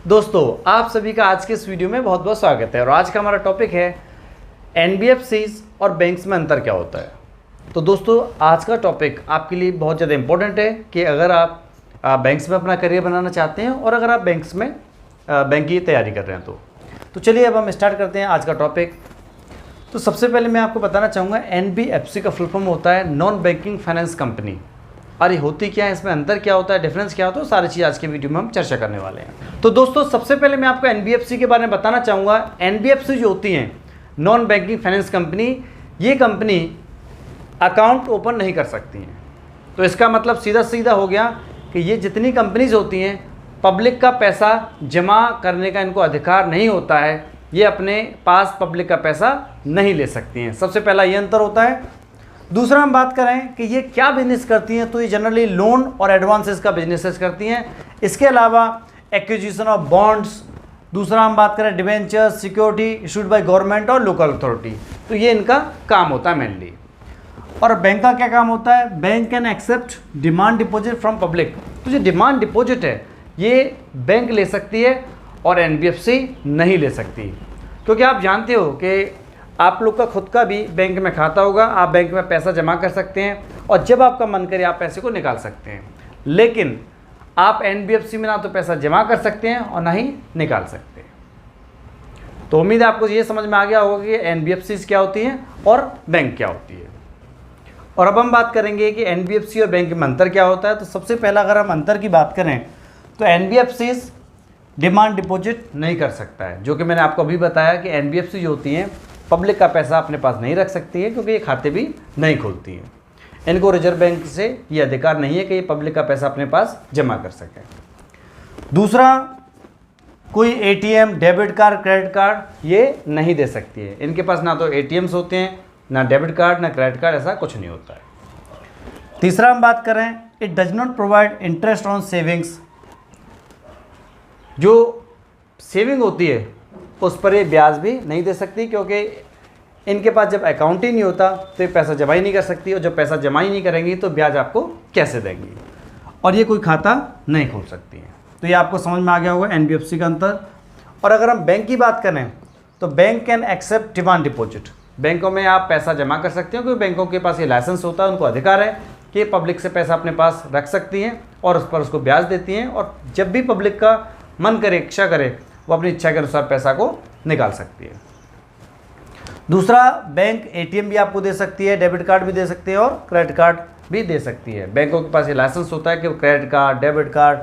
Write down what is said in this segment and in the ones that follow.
दोस्तों, आप सभी का आज के इस वीडियो में बहुत बहुत स्वागत है। और आज का हमारा टॉपिक है एनबीएफसीज और बैंक्स में अंतर क्या होता है। तो दोस्तों, आज का टॉपिक आपके लिए बहुत ज़्यादा इंपॉर्टेंट है कि अगर आप बैंक्स में अपना करियर बनाना चाहते हैं और अगर आप बैंक्स में बैंक की तैयारी कर रहे हैं तो चलिए अब हम स्टार्ट करते हैं आज का टॉपिक। तो सबसे पहले मैं आपको बताना चाहूँगा, एनबीएफसी का फुल फॉर्म होता है नॉन बैंकिंग फाइनेंस कंपनी। और ये होती क्या है, इसमें अंतर क्या होता है, डिफरेंस क्या होता है, सारी चीज़ आज के वीडियो में हम चर्चा करने वाले हैं। तो दोस्तों, सबसे पहले मैं आपको एनबीएफसी के बारे में बताना चाहूँगा। एनबीएफसी जो होती हैं नॉन बैंकिंग फाइनेंस कंपनी, ये कंपनी अकाउंट ओपन नहीं कर सकती हैं। तो इसका मतलब सीधा सीधा हो गया कि ये जितनी कंपनीज होती हैं, पब्लिक का पैसा जमा करने का इनको अधिकार नहीं होता है। ये अपने पास पब्लिक का पैसा नहीं ले सकती हैं। सबसे पहला ये अंतर होता है। दूसरा हम बात करें कि ये क्या बिजनेस करती हैं, तो ये जनरली लोन और एडवांसेस का बिजनेस करती हैं। इसके अलावा एक्विजिशन ऑफ बॉन्ड्स, दूसरा हम बात करें debentures, security issued by government और लोकल अथॉरिटी, तो ये इनका काम होता है मेनली। और बैंक का क्या काम होता है, bank can accept demand deposit from public. तो जो डिमांड डिपॉजिट है ये बैंक ले सकती है और एनबीएफसी नहीं ले सकती, क्योंकि आप जानते हो कि आप लोग का खुद का भी बैंक में खाता होगा, आप बैंक में पैसा जमा कर सकते हैं और जब आपका मन करे आप पैसे को निकाल सकते हैं। लेकिन आप एनबीएफसी में ना तो पैसा जमा कर सकते हैं और ना ही निकाल सकते हैं। तो उम्मीद है आपको ये समझ में आ गया होगा कि एनबीएफसी क्या होती हैं और बैंक क्या होती है। और अब हम बात करेंगे कि एनबीएफसी और बैंक में अंतर क्या होता है। तो सबसे पहला अगर हम अंतर की बात करें तो एनबीएफसी डिमांड डिपॉजिट नहीं कर सकता है, जो कि मैंने आपको अभी बताया कि एनबीएफसी जो होती हैं पब्लिक का पैसा अपने पास नहीं रख सकती है, क्योंकि ये खाते भी नहीं खोलती हैं। इनको रिजर्व बैंक से ये अधिकार नहीं है कि ये पब्लिक का पैसा अपने पास जमा कर सकें। दूसरा, कोई ATM, debit card, credit card ये नहीं दे सकती है। इनके पास ना तो एटीएम्स होते हैं, ना डेबिट कार्ड, ना क्रेडिट कार्ड, ऐसा कुछ नहीं होता है। तीसरा हम बात करें, it does not provide interest on savings. जो सेविंग होती है उस पर ये ब्याज भी नहीं दे सकती, क्योंकि इनके पास जब अकाउंट ही नहीं होता तो ये पैसा जमा ही नहीं कर सकती, और जब पैसा जमा ही नहीं करेंगी तो ब्याज आपको कैसे देंगी, और ये कोई खाता नहीं खोल सकती हैं। तो ये आपको समझ में आ गया होगा एनबीएफसी का अंतर। और अगर हम बैंक की बात करें तो bank can accept demand deposit. बैंकों में आप पैसा जमा कर सकते हो, क्योंकि बैंकों के पास ये लाइसेंस होता है, उनको अधिकार है कि पब्लिक से पैसा अपने पास रख सकती हैं और उस पर उसको ब्याज देती हैं, और जब भी पब्लिक का मन करे, इच्छा करे, वो अपनी इच्छा के अनुसार पैसा को निकाल सकती है। दूसरा, बैंक एटीएम भी आपको दे सकती है, डेबिट कार्ड भी दे सकती है और क्रेडिट कार्ड भी दे सकती है। बैंकों के पास ये लाइसेंस होता है कि वो credit card, debit card,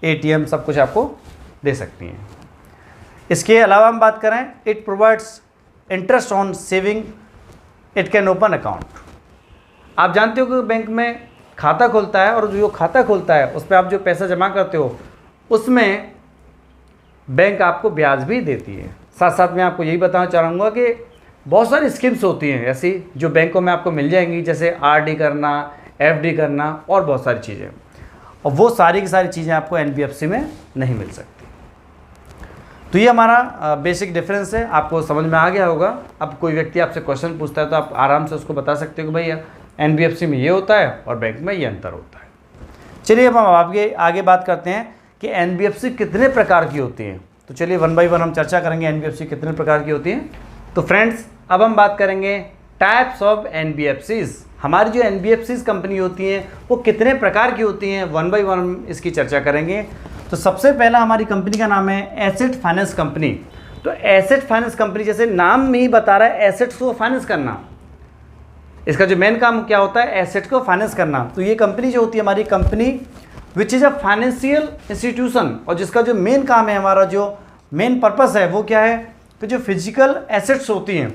ATM सब कुछ आपको दे सकती हैं। इसके अलावा हम बात करें, it provides interest on saving, it can open account. आप जानते हो कि बैंक में खाता खुलता है, और जो खाता खुलता है उस पर आप जो पैसा जमा करते हो उसमें बैंक आपको ब्याज भी देती है। साथ साथ मैं आपको यही बताना चाहूँगा कि बहुत सारी स्कीम्स होती हैं ऐसी जो बैंकों में आपको मिल जाएंगी, जैसे आरडी करना, एफडी करना और बहुत सारी चीज़ें, और वो सारी की सारी चीज़ें आपको एनबीएफसी में नहीं मिल सकती। तो ये हमारा बेसिक डिफरेंस है, आपको समझ में आ गया होगा। अब कोई व्यक्ति आपसे क्वेश्चन पूछता है तो आप आराम से उसको बता सकते हो कि भैया एनबीएफसी में ये होता है और बैंक में ये अंतर होता है। चलिए अब हम आगे बात करते हैं कि एनबीएफसी कितने प्रकार की होती हैं। तो चलिए वन बाय वन हम चर्चा करेंगे एनबीएफसी कितने प्रकार की होती हैं। तो फ्रेंड्स, अब हम बात करेंगे टाइप्स ऑफ एनबीएफसीज। हमारी जो एनबीएफसीज कंपनी होती हैं वो कितने प्रकार की होती हैं, वन बाय वन इसकी चर्चा करेंगे। तो सबसे पहला हमारी कंपनी का नाम है एसेट फाइनेंस कंपनी। तो एसेट फाइनेंस कंपनी, जैसे नाम में ही बता रहा है, एसेट्स को फाइनेंस करना। इसका जो मेन काम क्या होता है, एसेट को फाइनेंस करना। तो ये कंपनी जो होती है हमारी company which is a financial institution, और जिसका जो मेन काम है, हमारा जो मेन पर्पस है वो क्या है कि जो फिजिकल एसेट्स होती हैं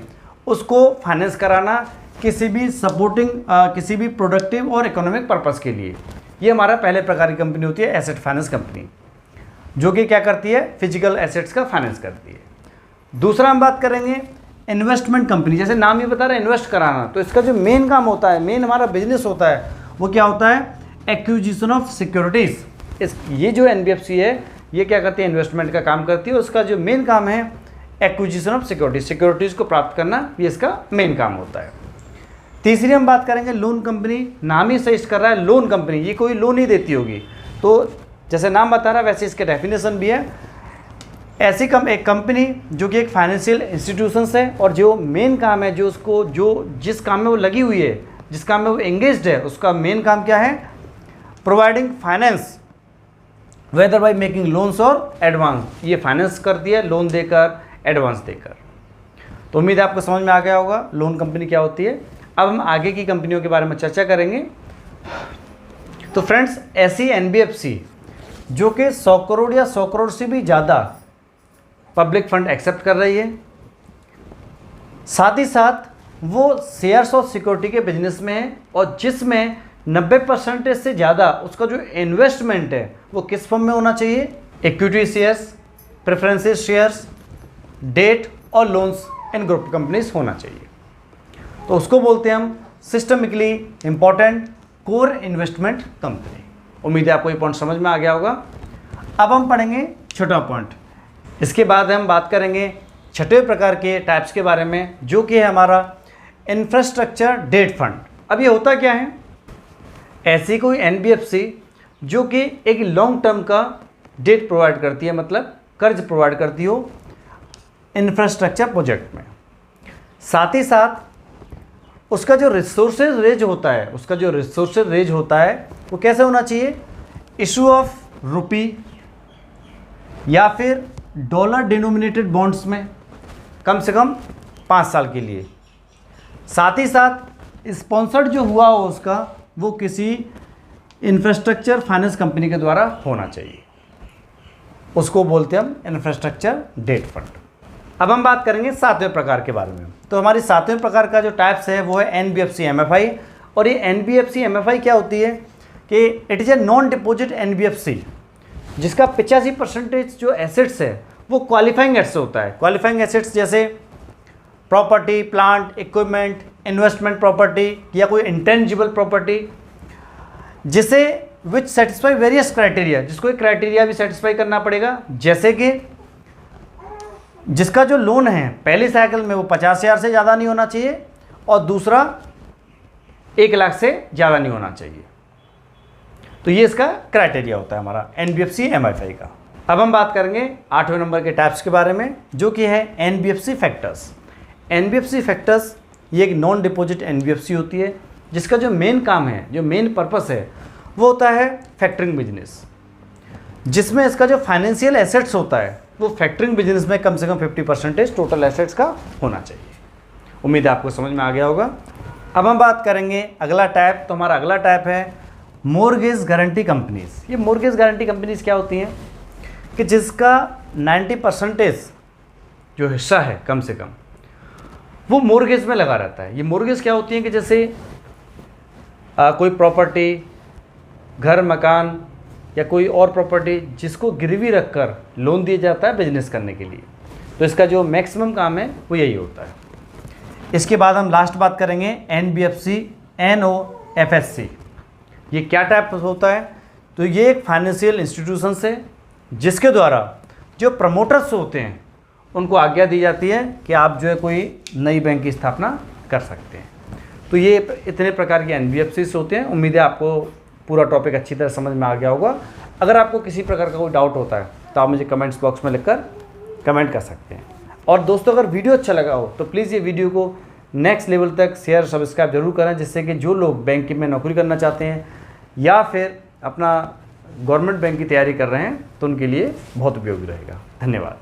उसको फाइनेंस कराना किसी भी सपोर्टिंग, किसी भी प्रोडक्टिव और इकोनॉमिक पर्पस के लिए। ये हमारा पहले प्रकार की कंपनी होती है एसेट फाइनेंस कंपनी, जो कि क्या करती है, फिजिकल एसेट्स का फाइनेंस करती है। दूसरा हम बात करेंगे इन्वेस्टमेंट कंपनी। जैसे नाम ही बता रहा है इन्वेस्ट कराना, तो इसका जो मेन काम होता है, मेन हमारा बिजनेस होता है, वो क्या होता है, एक्विजिशन ऑफ सिक्योरिटीज़। ये जो एनबीएफसी है ये क्या करती है, इन्वेस्टमेंट का काम करती है। उसका जो मेन काम है एक्विजिशन ऑफ सिक्योरिटीज़ को प्राप्त करना, ये इसका मेन काम होता है। तीसरी हम बात करेंगे लोन कंपनी। नाम ही सजेस्ट कर रहा है लोन कंपनी, ये कोई लोन ही देती होगी। तो जैसे नाम बता रहा है वैसे इसके डेफिनेशन भी है। एक कंपनी जो कि एक फाइनेंशियल इंस्टीट्यूशंस है और जो मेन काम है, जो उसको जिस काम में वो लगी हुई है, जिस काम में वो एंगेज्ड है, उसका मेन काम क्या है? Providing finance whether by making loans और एडवांस। ये फाइनेंस करती है लोन देकर, एडवांस देकर। तो उम्मीद है आपको समझ में आ गया होगा लोन कंपनी क्या होती है। अब हम आगे की कंपनियों के बारे में चर्चा करेंगे। तो फ्रेंड्स, ऐसी एनबीएफसी जो कि 100 करोड़ या 100 करोड़ से भी ज़्यादा पब्लिक फंड एक्सेप्ट कर रही है, साथ ही साथ वो शेयर्स और सिक्योरिटी के बिजनेस में है, और जिसमें 90% से ज़्यादा उसका जो इन्वेस्टमेंट है वो किस फॉर्म में होना चाहिए? Equity shares, preferences shares, debt और लोन्स इन ग्रुप कंपनीज होना चाहिए। तो उसको बोलते हैं हम systemically important core investment company. उम्मीद है आपको ये पॉइंट समझ में आ गया होगा। अब हम पढ़ेंगे छठा पॉइंट। इसके बाद हम बात करेंगे छठे प्रकार के टाइप्स के बारे में, जो कि है हमारा इंफ्रास्ट्रक्चर डेट फंड। अब ये होता क्या है? ऐसी कोई एनबीएफसी जो कि एक लॉन्ग टर्म का डेट प्रोवाइड करती है, मतलब कर्ज प्रोवाइड करती हो इंफ्रास्ट्रक्चर प्रोजेक्ट में। साथ ही साथ उसका जो रिसोर्सेज रेज होता है वो कैसे होना चाहिए? इशू ऑफ रुपी या फिर डॉलर डिनोमिनेटेड बॉन्ड्स में कम से कम 5 साल के लिए। साथ ही साथ स्पॉन्सर्ड जो हुआ हो उसका वो किसी इंफ्रास्ट्रक्चर फाइनेंस कंपनी के द्वारा होना चाहिए। उसको बोलते हैं हम इंफ्रास्ट्रक्चर डेट फंड। अब हम बात करेंगे 7वें प्रकार के बारे में। तो हमारी 7वें प्रकार का जो टाइप्स है वो है एनबीएफसी एमएफआई। और ये एनबीएफसी एमएफआई क्या होती है कि it is a non deposit NBFC, जिसका 85% जो एसेट्स है वो क्वालिफाइंग एसेट्स होता है। क्वालिफाइंग एसेट्स जैसे property, plant, equipment, investment property या कोई इंटेंजिबल प्रॉपर्टी, जिसे विच सेटिस्फाई वेरियस क्राइटेरिया, जिसको एक क्राइटेरिया भी सेटिस्फाई करना पड़ेगा। जैसे कि जिसका जो लोन है पहली साइकिल में वो 50,000 से ज़्यादा नहीं होना चाहिए, और दूसरा 1 लाख से ज़्यादा नहीं होना चाहिए। तो ये इसका क्राइटेरिया होता है हमारा एनबीएफसी एमएफआई का। अब हम बात करेंगे 8वें नंबर के टाइप्स के बारे में, जो कि है एनबीएफसी फैक्टर्स। एनबीएफसी फैक्टर्स ये एक नॉन डिपॉजिट एनबीएफसी होती है, जिसका जो मेन काम है, जो मेन पर्पस है वो होता है फैक्टरिंग बिजनेस, जिसमें इसका जो फाइनेंशियल एसेट्स होता है वो फैक्टरिंग बिजनेस में कम से कम 50% टोटल एसेट्स का होना चाहिए। उम्मीद है आपको समझ में आ गया होगा। अब हम बात करेंगे अगला टाइप। तो हमारा अगला टाइप है मोर्गेज गारंटी कंपनीज। ये मोर्गेज गारंटी कंपनीज क्या होती हैं कि जिसका 90% जो हिस्सा है कम से कम वो मोर्गेज में लगा रहता है। ये मोर्गेज क्या होती हैं कि जैसे कोई प्रॉपर्टी, घर, मकान या कोई और प्रॉपर्टी जिसको गिरवी रखकर लोन दिया जाता है बिजनेस करने के लिए। तो इसका जो मैक्सिमम काम है वो यही होता है। इसके बाद हम लास्ट बात करेंगे एनबीएफसी एनओएफएससी। ये क्या टाइप होता है? तो ये एक फाइनेंशियल इंस्टीट्यूशन है जिसके द्वारा जो प्रमोटर्स होते हैं उनको आज्ञा दी जाती है कि आप जो है कोई नई बैंक की स्थापना कर सकते हैं। तो ये इतने प्रकार के एनबीएफसीज होते हैं। उम्मीद है आपको पूरा टॉपिक अच्छी तरह समझ में आ गया होगा। अगर आपको किसी प्रकार का कोई डाउट होता है तो आप मुझे कमेंट्स बॉक्स में लिखकर कमेंट कर सकते हैं। और दोस्तों, अगर वीडियो अच्छा लगा हो तो प्लीज़ ये वीडियो को नेक्स्ट लेवल तक शेयर, सब्सक्राइब जरूर करें, जिससे कि जो लोग बैंक में नौकरी करना चाहते हैं या फिर अपना गवर्नमेंट बैंक की तैयारी कर रहे हैं तो उनके लिए बहुत उपयोगी रहेगा। धन्यवाद।